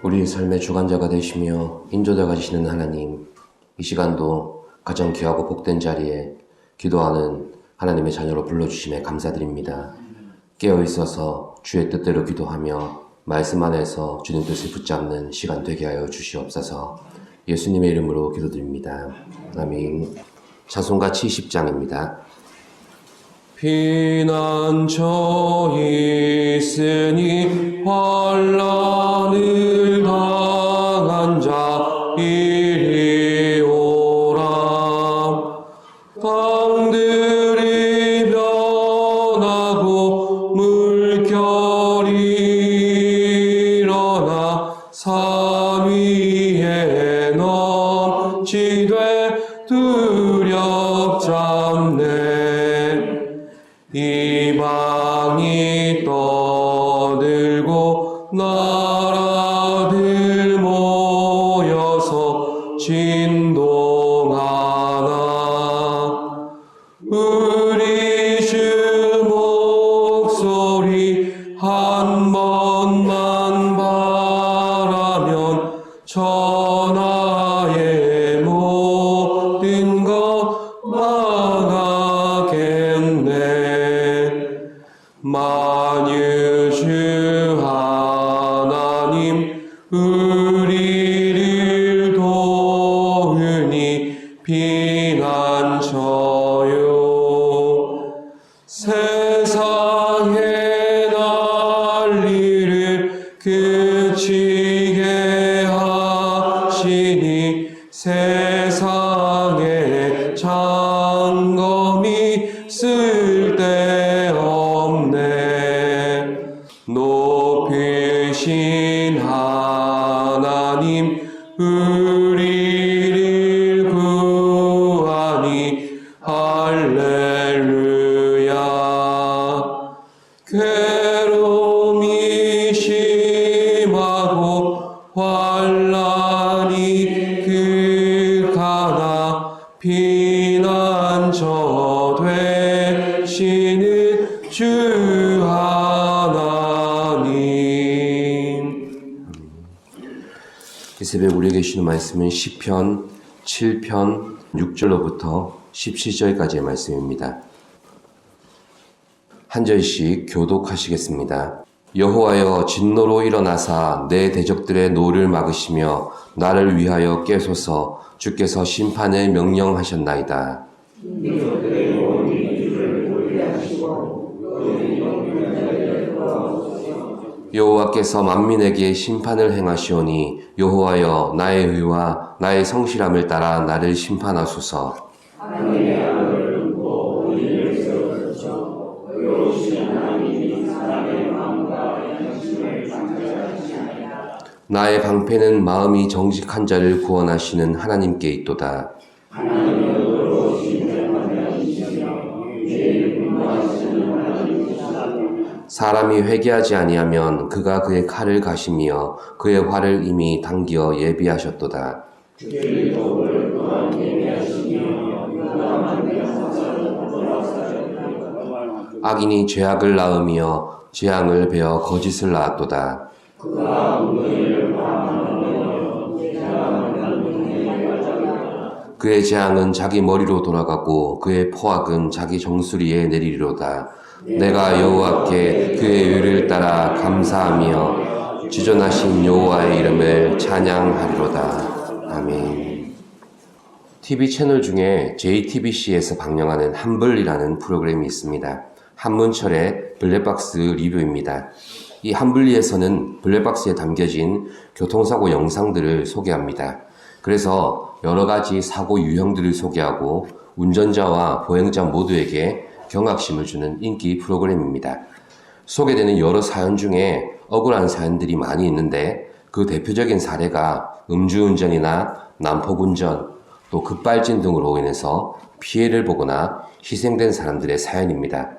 우리의 삶의 주관자가 되시며 인도자 가지시는 하나님, 이 시간도 가장 귀하고 복된 자리에 기도하는 하나님의 자녀로 불러주심에 감사드립니다. 깨어있어서 주의 뜻대로 기도하며 말씀 안에서 주님 뜻을 붙잡는 시간 되게 하여 주시옵소서. 예수님의 이름으로 기도드립니다. 아멘. 찬송가 70장입니다. 피난처 있으니 환난을 당한 자 이리 오라. 강들이 변하고 물결이 일어나 산 위에 넘치되 두렵 잡네. 이방이 떠들고 나라들 모여서 진동하나. 우리 주 목소리 한 번만 바라면 천하의 모든 것 망하겠네. 만유주 하나님 우리를 도우니 피난처요. 세상의 난리를 그치게 하시니 세상의 장검이 쓸데없네. 높으신 하나님 우리를 구하니 할렐루야. 괴로움이 심하고 환난이 극하나 피난처 되시는 주 하나님. 이 새벽 우리에게 주시는 말씀은 시편 7편 6절로부터 17절까지의 말씀입니다. 한 절씩 교독하시겠습니다. 여호와여, 진노로 일어나사 내 대적들의 노를 막으시며 나를 위하여 깨소서. 주께서 심판을 명령하셨나이다. 여호와께서 만민에게 심판을 행하시오니 여호와여, 나의 의와 나의 성실함을 따라 나를 심판하소서. 나의 방패는 마음이 정직한 자를 구원하시는 하나님께 있도다. 사람이 회개하지 아니하면 그가 그의 칼을 가시며 그의 활을 이미 당겨 예비하셨도다. 악인이 죄악을 낳으며 재앙을 베어 거짓을 낳았도다. 그의 재앙은 자기 머리로 돌아가고 그의 포악은 자기 정수리에 내리리로다. 내가 여호와께 그의 의를 따라 감사하며 지존하신 여호와의 이름을 찬양하리로다. 아멘. TV 채널 중에 JTBC에서 방영하는 한블리라는 프로그램이 있습니다. 한문철의 블랙박스 리뷰입니다. 이 한블리에서는 블랙박스에 담겨진 교통사고 영상들을 소개합니다. 그래서 여러 가지 사고 유형들을 소개하고 운전자와 보행자 모두에게 경각심을 주는 인기 프로그램입니다. 소개되는 여러 사연 중에 억울한 사연들이 많이 있는데 그 대표적인 사례가 음주운전이나 난폭운전, 또 급발진 등으로 인해서 피해를 보거나 희생된 사람들의 사연입니다.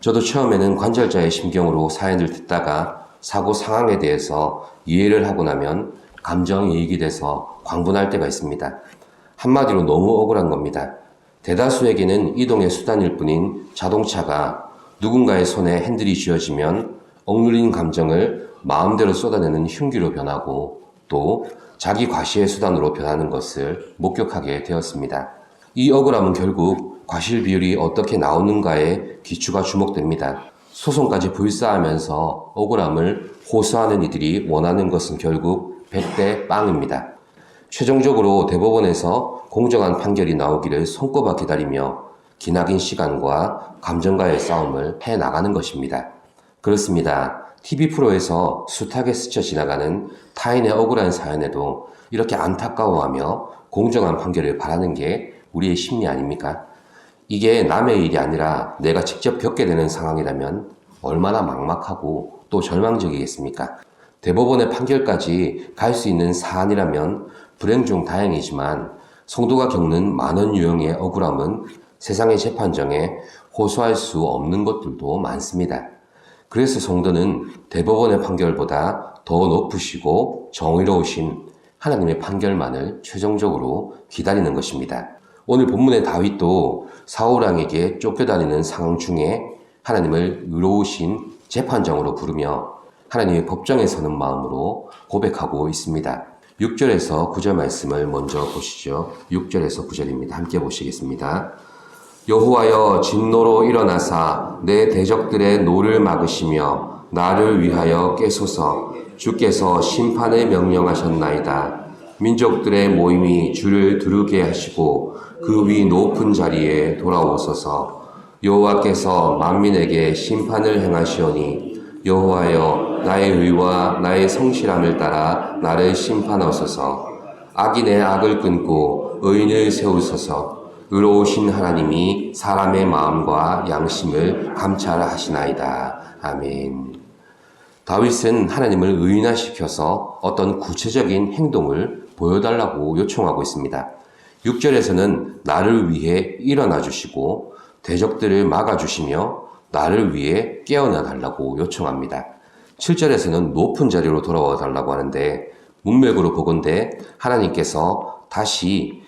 저도 처음에는 관절자의 심경으로 사연을 듣다가 사고 상황에 대해서 이해를 하고 나면 감정이입이 돼서 광분할 때가 있습니다. 한마디로 너무 억울한 겁니다. 대다수에게는 이동의 수단일 뿐인 자동차가 누군가의 손에 핸들이 쥐어지면 억눌린 감정을 마음대로 쏟아내는 흉기로 변하고 또 자기 과시의 수단으로 변하는 것을 목격하게 되었습니다. 이 억울함은 결국 과실 비율이 어떻게 나오는가에 기초가 주목됩니다. 소송까지 불사하면서 억울함을 호소하는 이들이 원하는 것은 결국 100대 빵입니다. 최종적으로 대법원에서 공정한 판결이 나오기를 손꼽아 기다리며 기나긴 시간과 감정과의 싸움을 해나가는 것입니다. 그렇습니다. TV 프로에서 숱하게 스쳐 지나가는 타인의 억울한 사연에도 이렇게 안타까워하며 공정한 판결을 바라는 게 우리의 심리 아닙니까? 이게 남의 일이 아니라 내가 직접 겪게 되는 상황이라면 얼마나 막막하고 또 절망적이겠습니까? 대법원의 판결까지 갈 수 있는 사안이라면 불행 중 다행이지만 성도가 겪는 많은 유형의 억울함은 세상의 재판정에 호소할 수 없는 것들도 많습니다. 그래서 성도는 대법원의 판결보다 더 높으시고 정의로우신 하나님의 판결만을 최종적으로 기다리는 것입니다. 오늘 본문의 다윗도 사울왕에게 쫓겨다니는 상황 중에 하나님을 의로우신 재판장으로 부르며 하나님의 법정에 서는 마음으로 고백하고 있습니다. 6절에서 9절 말씀을 먼저 보시죠. 6절에서 9절입니다. 함께 보시겠습니다. 여호와여 진노로 일어나사 내 대적들의 노를 막으시며 나를 위하여 깨소서. 주께서 심판을 명령하셨나이다. 민족들의 모임이 주를 두르게 하시고 그 위 높은 자리에 돌아오소서. 여호와께서 만민에게 심판을 행하시오니 여호와여 나의 의와 나의 성실함을 따라 나를 심판하소서. 악인의 악을 끊고 의인을 세우소서. 의로우신 하나님이 사람의 마음과 양심을 감찰하시나이다. 아멘. 다윗은 하나님을 의인화시켜서 어떤 구체적인 행동을 보여달라고 요청하고 있습니다. 6절에서는 나를 위해 일어나 주시고 대적들을 막아주시며 나를 위해 깨어나 달라고 요청합니다. 7절에서는 높은 자리로 돌아와 달라고 하는데 문맥으로 보건대 하나님께서 다시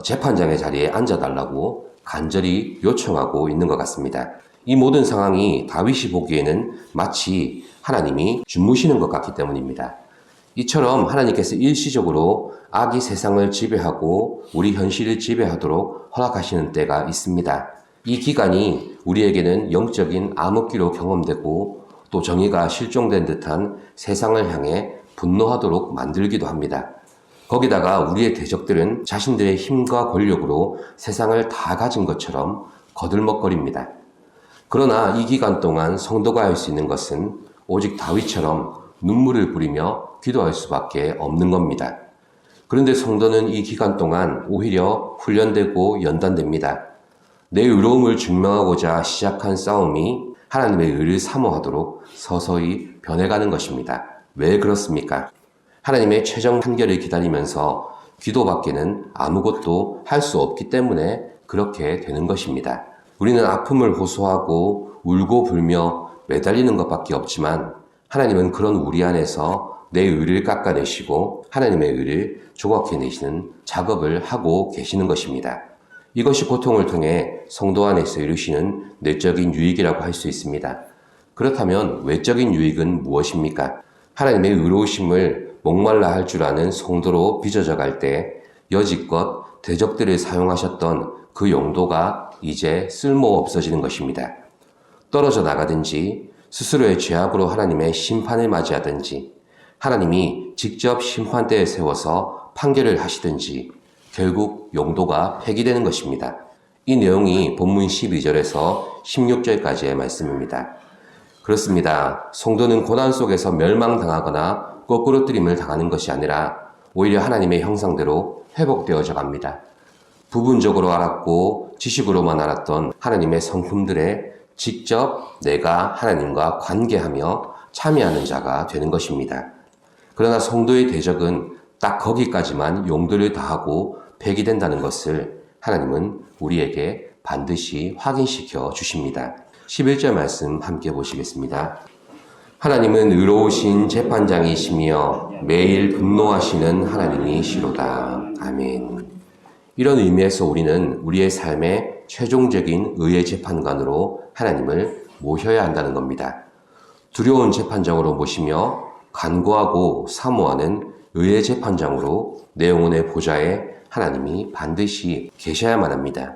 재판장의 자리에 앉아달라고 간절히 요청하고 있는 것 같습니다. 이 모든 상황이 다윗이 보기에는 마치 하나님이 주무시는 것 같기 때문입니다. 이처럼 하나님께서 일시적으로 악이 세상을 지배하고 우리 현실을 지배하도록 허락하시는 때가 있습니다. 이 기간이 우리에게는 영적인 암흑기로 경험되고 또 정의가 실종된 듯한 세상을 향해 분노하도록 만들기도 합니다. 거기다가 우리의 대적들은 자신들의 힘과 권력으로 세상을 다 가진 것처럼 거들먹거립니다. 그러나 이 기간 동안 성도가 할 수 있는 것은 오직 다윗처럼 눈물을 뿌리며 기도할 수밖에 없는 겁니다. 그런데 성도는 이 기간 동안 오히려 훈련되고 연단됩니다. 내 의로움을 증명하고자 시작한 싸움이 하나님의 의를 사모하도록 서서히 변해가는 것입니다. 왜 그렇습니까? 하나님의 최종 판결을 기다리면서 기도밖에는 아무것도 할 수 없기 때문에 그렇게 되는 것입니다. 우리는 아픔을 호소하고 울고 불며 매달리는 것밖에 없지만 하나님은 그런 우리 안에서 내 의를 깎아내시고 하나님의 의를 조각해내시는 작업을 하고 계시는 것입니다. 이것이 고통을 통해 성도 안에서 이루시는 내적인 유익이라고 할 수 있습니다. 그렇다면 외적인 유익은 무엇입니까? 하나님의 의로우심을 목말라 할 줄 아는 성도로 빚어져 갈 때 여지껏 대적들을 사용하셨던 그 용도가 이제 쓸모 없어지는 것입니다. 떨어져 나가든지 스스로의 죄악으로 하나님의 심판을 맞이하든지 하나님이 직접 심판대에 세워서 판결을 하시든지 결국 용도가 폐기되는 것입니다. 이 내용이 본문 12절에서 16절까지의 말씀입니다. 그렇습니다. 성도는 고난 속에서 멸망당하거나 거꾸로뜨림을 당하는 것이 아니라 오히려 하나님의 형상대로 회복되어져 갑니다. 부분적으로 알았고 지식으로만 알았던 하나님의 성품들에 직접 내가 하나님과 관계하며 참여하는 자가 되는 것입니다. 그러나 성도의 대적은 딱 거기까지만 용도를 다하고 폐기된다는 것을 하나님은 우리에게 반드시 확인시켜 주십니다. 11절 말씀 함께 보시겠습니다. 하나님은 의로우신 재판장이시며 매일 분노하시는 하나님이시로다. 아멘. 이런 의미에서 우리는 우리의 삶의 최종적인 의의 재판관으로 하나님을 모셔야 한다는 겁니다. 두려운 재판장으로 모시며 간구하고 사모하는 의의 재판장으로 내 영혼의 보좌에 하나님이 반드시 계셔야만 합니다.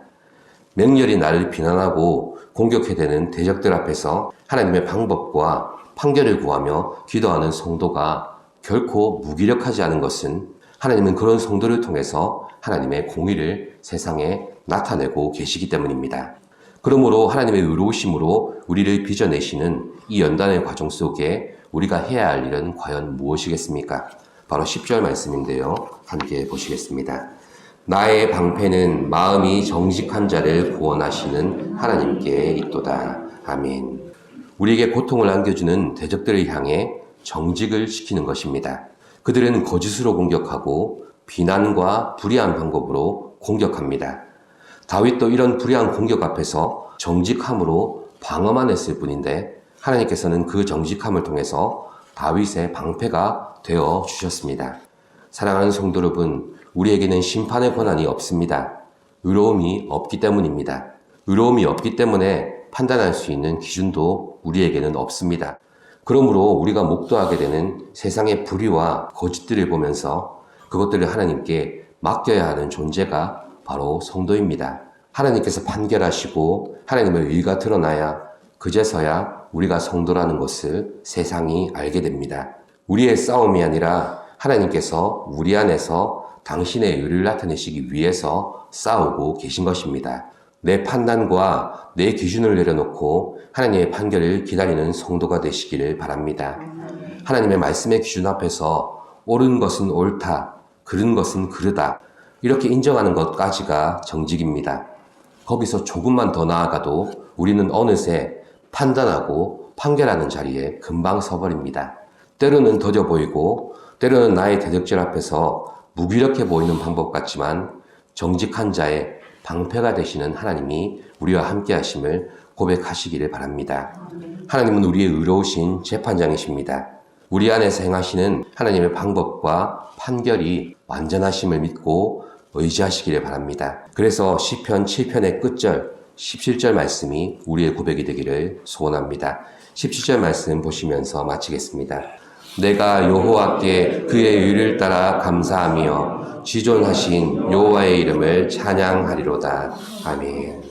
맹렬히 나를 비난하고 공격해대는 대적들 앞에서 하나님의 방법과 판결을 구하며 기도하는 성도가 결코 무기력하지 않은 것은 하나님은 그런 성도를 통해서 하나님의 공의를 세상에 나타내고 계시기 때문입니다. 그러므로 하나님의 의로우심으로 우리를 빚어내시는 이 연단의 과정 속에 우리가 해야 할 일은 과연 무엇이겠습니까? 바로 10절 말씀인데요. 함께 보시겠습니다. 나의 방패는 마음이 정직한 자를 구원하시는 하나님께 있도다. 아멘. 우리에게 고통을 안겨주는 대적들을 향해 정직을 지키는 것입니다. 그들은 거짓으로 공격하고 비난과 불의한 방법으로 공격합니다. 다윗도 이런 불의한 공격 앞에서 정직함으로 방어만 했을 뿐인데 하나님께서는 그 정직함을 통해서 다윗의 방패가 되어 주셨습니다. 사랑하는 성도 여러분, 우리에게는 심판의 권한이 없습니다. 의로움이 없기 때문입니다. 의로움이 없기 때문에 판단할 수 있는 기준도 우리에게는 없습니다. 그러므로 우리가 목도하게 되는 세상의 불의와 거짓들을 보면서 그것들을 하나님께 맡겨야 하는 존재가 바로 성도입니다. 하나님께서 판결하시고 하나님의 의가 드러나야 그제서야 우리가 성도라는 것을 세상이 알게 됩니다. 우리의 싸움이 아니라 하나님께서 우리 안에서 당신의 의를 나타내시기 위해서 싸우고 계신 것입니다. 내 판단과 내 기준을 내려놓고 하나님의 판결을 기다리는 성도가 되시기를 바랍니다. 하나님의 말씀의 기준 앞에서 옳은 것은 옳다, 그른 것은 그르다 이렇게 인정하는 것까지가 정직입니다. 거기서 조금만 더 나아가도 우리는 어느새 판단하고 판결하는 자리에 금방 서버립니다. 때로는 더뎌 보이고 때로는 나의 대적질 앞에서 무기력해 보이는 방법 같지만 정직한 자의 방패가 되시는 하나님이 우리와 함께 하심을 고백하시기를 바랍니다. 하나님은 우리의 의로우신 재판장이십니다. 우리 안에서 행하시는 하나님의 방법과 판결이 완전하심을 믿고 의지하시기를 바랍니다. 그래서 시편 7편의 끝절 17절 말씀이 우리의 고백이 되기를 소원합니다. 17절 말씀 보시면서 마치겠습니다. 내가 여호와께 그의 의를 따라 감사하며 지존하신 여호와의 이름을 찬양하리로다. 아멘.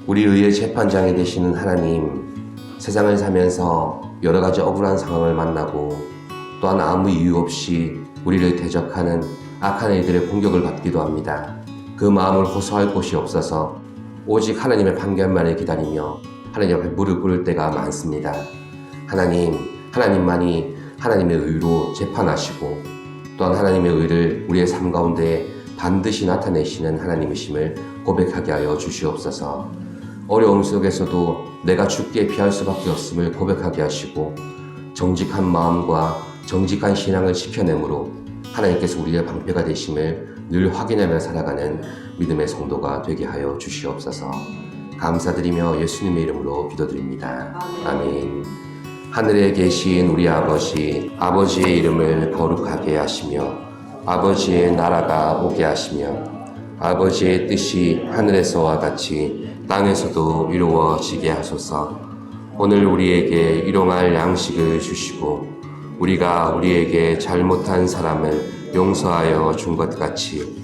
우리 의의 재판장이 되시는 하나님, 세상을 사면서 여러 가지 억울한 상황을 만나고 또한 아무 이유 없이 우리를 대적하는 악한 이들의 공격을 받기도 합니다. 그 마음을 호소할 곳이 없어서 오직 하나님의 판결만을 기다리며 하나님 앞에 무릎 꿇을 때가 많습니다. 하나님만이 하나님의 의로 재판하시고 또한 하나님의 의를 우리의 삶 가운데 반드시 나타내시는 하나님이심을 고백하게 하여 주시옵소서. 어려움 속에서도 내가 죽게 피할 수밖에 없음을 고백하게 하시고 정직한 마음과 정직한 신앙을 지켜내므로 하나님께서 우리의 방패가 되심을 늘 확인하며 살아가는 믿음의 성도가 되게 하여 주시옵소서. 감사드리며 예수님의 이름으로 기도드립니다. 아멘. 하늘에 계신 우리 아버지의 이름을 거룩하게 하시며 아버지의 나라가 오게 하시며 아버지의 뜻이 하늘에서와 같이 땅에서도 이루어지게 하소서. 오늘 우리에게 일용할 양식을 주시고 우리가 우리에게 잘못한 사람을 용서하여 준 것 같이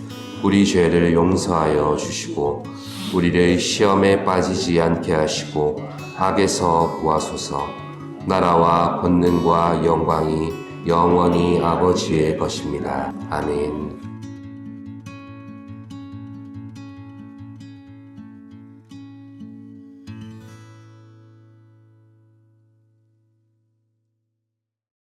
우리 죄를 용서하여 주시고 우리를 시험에 빠지지 않게 하시고 악에서 구하소서. 나라와 권능과 영광이 영원히 아버지의 것입니다. 아멘.